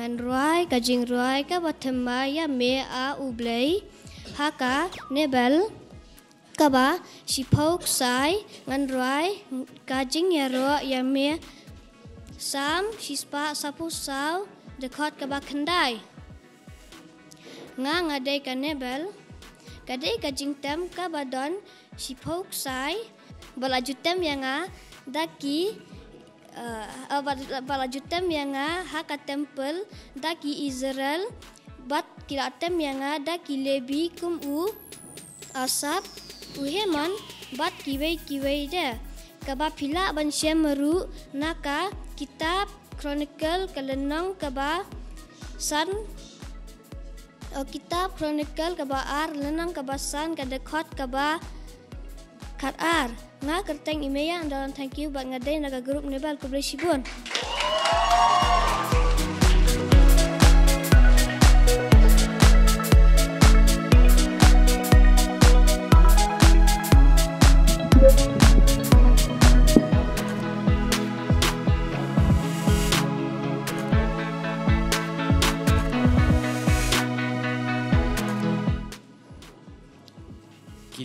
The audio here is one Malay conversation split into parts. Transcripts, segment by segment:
ngan ruai ka jing ruai ka bathema ya me a ublei haka nebel ka ba shipok sai ngan ruai ka jing ya ro ya me sam shispa sapu saw dekot ka ba khandai nga ngadai ka nebel kadai ka jing tem ka badon shipok sai balaju tem yang nga daki balaju tem yang nga haka temple daki Israel bat kila tem yang nga daki lebi kum u asap uheman bat kiwei de kaba pila ban syamaru naka kitab chronicle kalenong kaba san kitab chronicle kaba ar lenang kaba san kada khot kaba kat ar nga kerteng imeya dalam thank you bat ngadai naga grup nebal ko blesi bon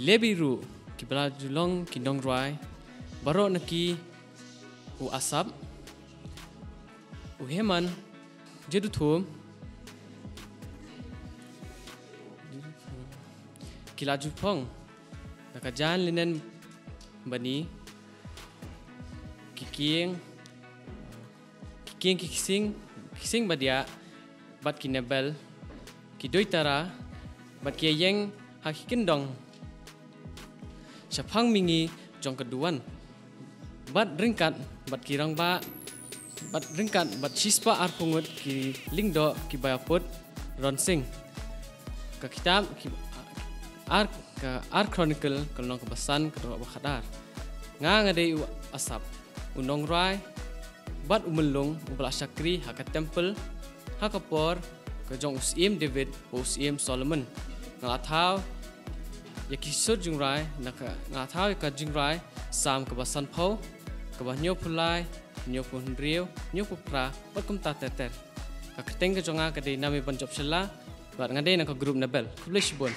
Lebiru ki bala julong ki dong ruai baro naki u asap u heman jedu thum ki laju phong naka jan linen bani ki kising badia bat ki nebel ki doitara bat ki yeng hakikin dong Syapang mingi jong keduan bat ringkat bat kirang ba bat ringkat bat sispa ar pungut ki lingdo ki bayaput ronsing ka kitab ki ar chronicle kalong kebasan kedua bakadar nga ngadei u asap unong rai bat umelung ubala syakri haka temple haka por ke jong usim David usim Solomon nga athau ya kisut jingrai naka ngathau ka jingrai sam ka basan phau ka ba nyo phulai nyo pun riu nyo pupra bat kum ta teter ka keteng ka jonga ka de nami ban job sela bat ngade naka group nebel kublish bon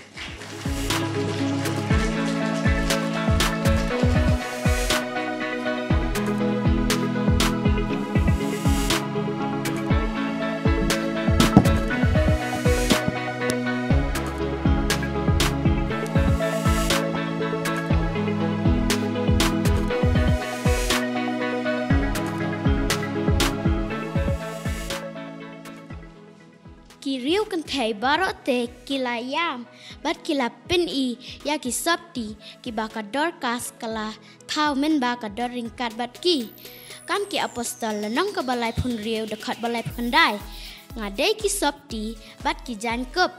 Kiriu kan thai barok te kilayam bat kila pin I ya ki sabti ki baka dorkas kala thau men baka dor ringkat bat ki kan ki apostol lenong ka balai phun riu dekat balai pandai ngadai ki sabti bat ki jan kep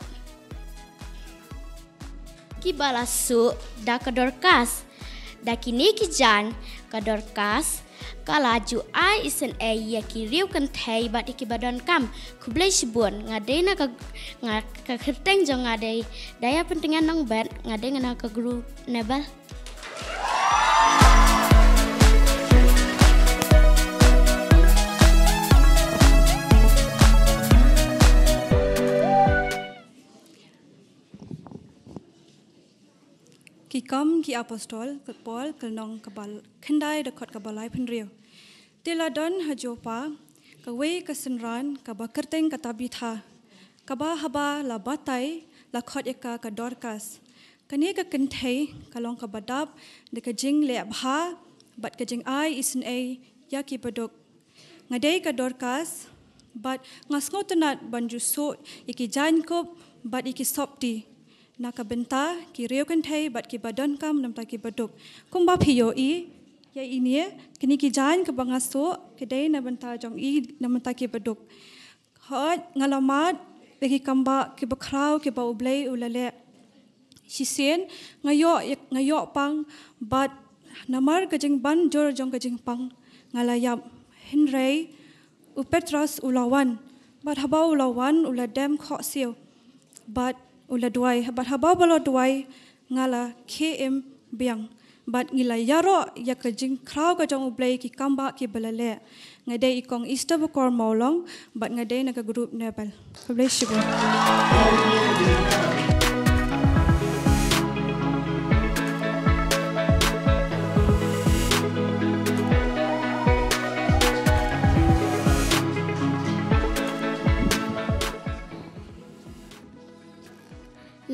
ki balasu da ka dorkas da kini ki jan ka dorkas kalaju ai isen ya kiriu kan thai bat iki badon kam kublai sibun ngadai na ka kerteng jong ngadai daya pentingan nong bat ngadai ngana ka guru nebal ki kam ki apostol ke Paul kelnong kabal khandai dekat kabalai penriu tela don hajopa kawe kesenran kaba kerteng katabitha kaba haba la batai la khot eka ka dorkas kane ka kenthei kalong ka badap de ka jing le bha bat ka jing ai isen ya ki padok ngadei ka dorkas bat ngasngotenat banju so iki jan kop bat iki sopti naka benta ki reu kan thai bat ki badon kam nam ta ki baduk kumba phiyo I ya inie kini ki jan ka bangaso kedai na benta jong I nam ta ki baduk hot ngalamat bagi kamba ki bakrau ki ba ublei ulale sisen ngayo pang bat namar ka jing ban jor jong ka jing pang ngalayap henrei u Petros ulawan bat haba ulawan uladem kho siu bat ula duai bat haba balo duai ngala KM biang bat ngila yaro ya ka jing kraw ka jong ublei ki kamba ki balale ngadai ikong Easter bukor maulong bat ngadai naga grup Nebel. God bless you.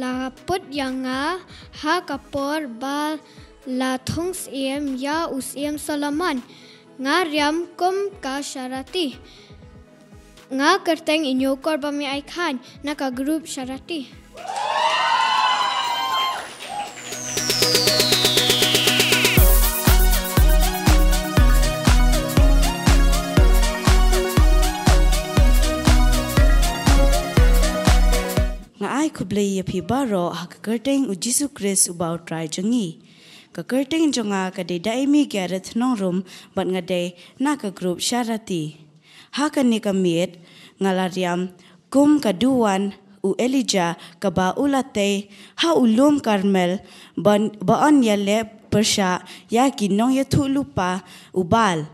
La put yanga ha kapor ba la thongs em ya us em Solomon nga riam kum ka syarati nga kerteng inyo kor ba mi ai khan na ka group syarati. Nga ai kublay ya pi baro ha kerteng u Jesu Christ ubau try jangi. Ka kerteng jonga ka de daimi garet nong room bat nga de na ka group syarati. Ha ka ni ka miet ngalariam kum ka duwan u Elijah ka ba ulate ha ulum Karmel baon ya le persya ya ki nong ya tu lupa ubal.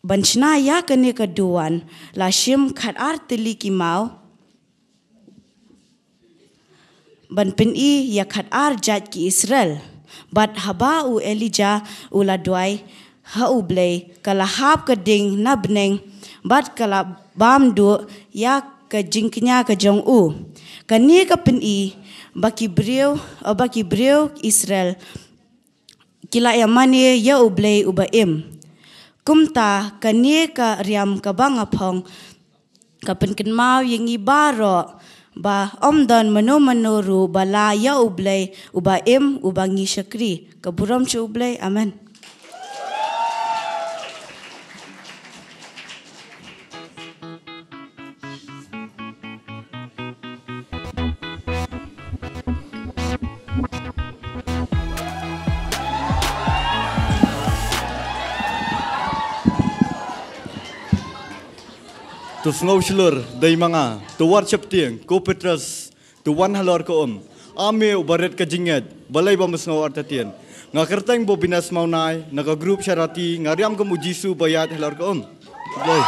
Banchna ya ka ni ka duwan la shim khat artili ki mau ban peni ya khat ar jat ki Israel bat haba u Elijah ula duai ha ublay kala hap ka ding na bneng bat kala bam du ya ka jingknya ka jong u kani ka peni baki breu Israel kila ya mane ya ublay ubaim kumta kani ka riam ka banga phong ka penken mau yang ibaro ba omdan mano bala ya ublay uba im ubangi syakri kaburam chu ublay amen. Tu ngau slur dai manga tu war chaptiang ko Petrus tu wan halor ko ame ubaret ka jinget balai ba masngau artatian nga kerteng bo binas maunai naga group syarati ngariam ko mujisu bayat halor ko Boy.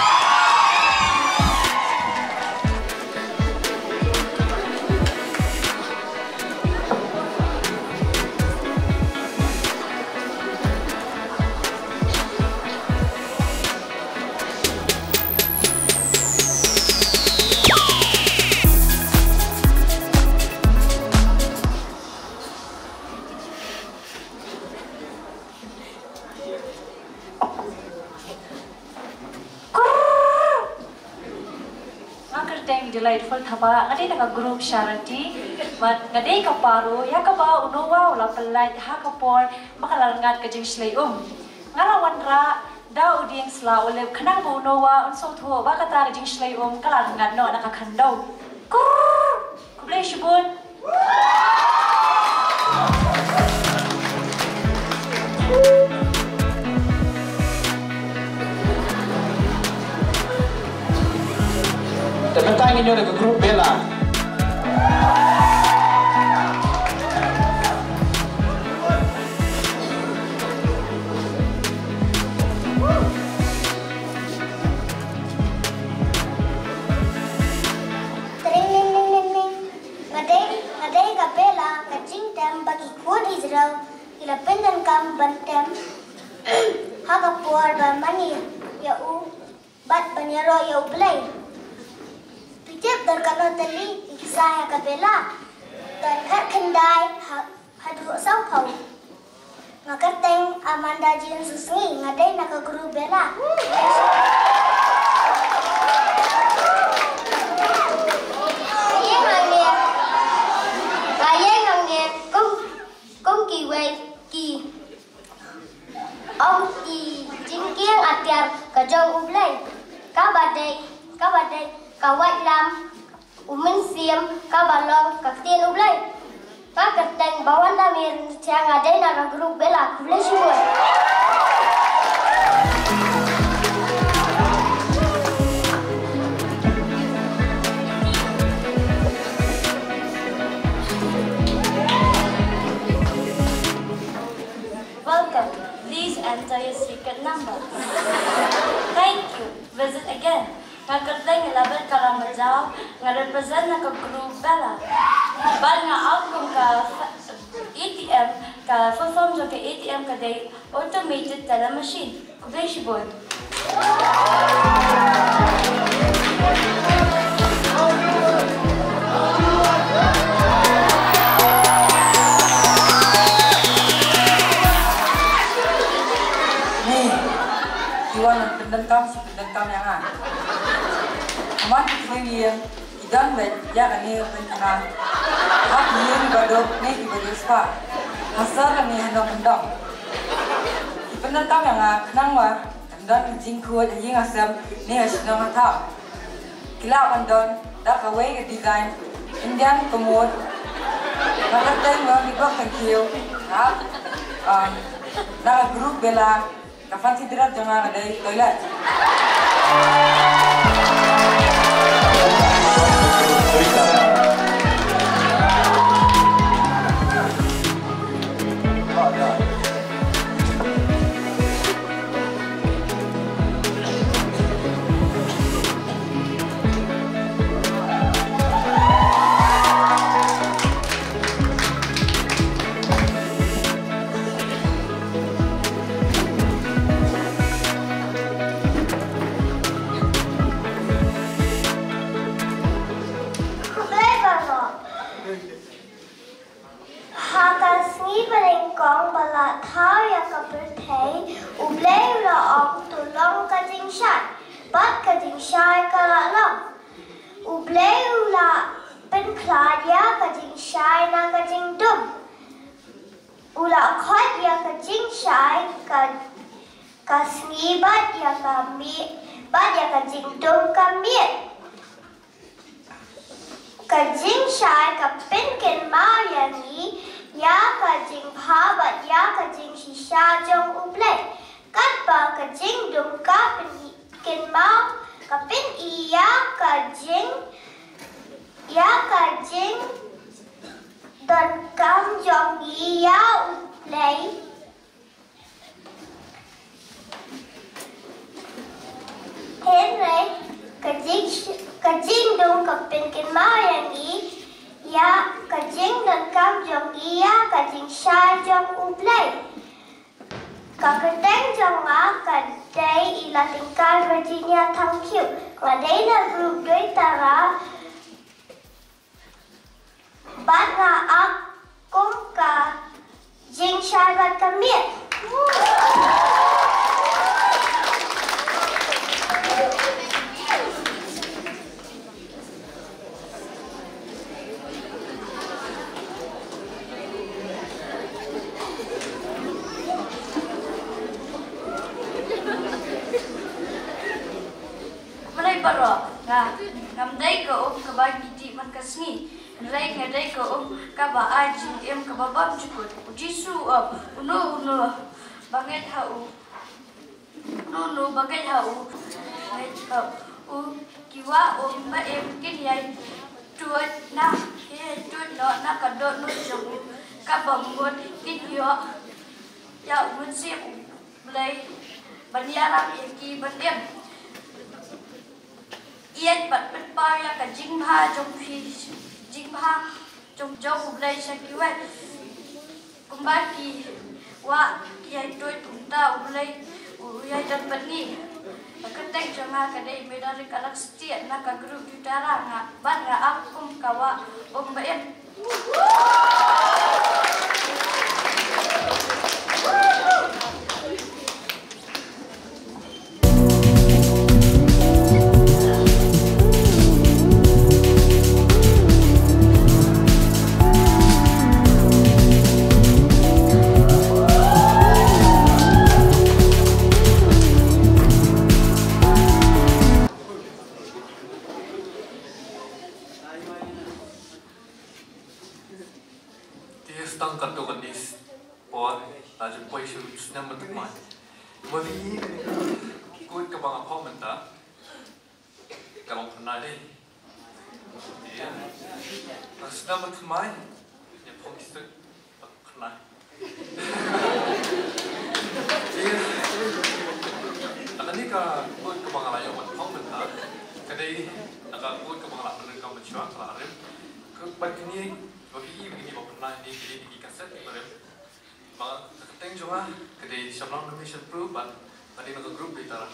Delightful thaba ngade na group syarati mat ngade ka paru ya ka ba unowa ula pelai ha ka por makalangat ka jing slay ngalawan ra da uding sla ule khanang bu unowa unso tho ba ka tar jing slay kalangat no na ka khandau ku blay shibun Tentang ini ada grup Bella. Ngadai ka Bella ngajing tem bagi kuat Israel ila pendan kam bantem haga puar ba mani ya u bat banyaro ya u play Tiap darkano tali ikisaya ka Bella dan kat kendai hadro sau pau ngakarteng Amanda Jin Susni ngadai naka guru Bella Kayeng hangnya kong kiwe ki ông ki jingkiang atiar kajong ublay kabadai kawat lam umin siam kabalong kaktin ublay kakateng bawan damir tiang adai naga grup Bella kublay syukur Welcome. Please enter your secret number. Kay visit again. Nga kerteng ilaban Karamajao, nga represent na ka group bela. Bal nga outcome ka ATM, ka perform jo ka ATM ka day automated teller machine. Kubay shibod. Iwan pendengkam si pendengkam yang an. Amat kita idan bet ya kani rencana. Hak ni badok ni ibadah spa. Hasar kani hendong. Pendengkam yang an kenang wa dan jingkuat jing asam ni hasilnya mata. Kila pandon dak away ke design Indian commode. Nakar tengok ni kau kecil. Nak grup bela. Kapan sidrat jangan ada toilet. Ketek jangan kadai medali kalak setiap nak grup utara ngak ban ngak akum kawa ombaen. Ini ka buat kebangan ayo kadai agak kuat ke bawah lalu kau mencuak kelarin. Ke begini begini bawa pernah di kaset kemarin. Mak keteng juga kadai sebelum Indonesia Pro ban tadi nak grup kita.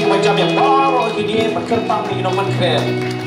Macam yang bawa ini berkerpang di nomor keren.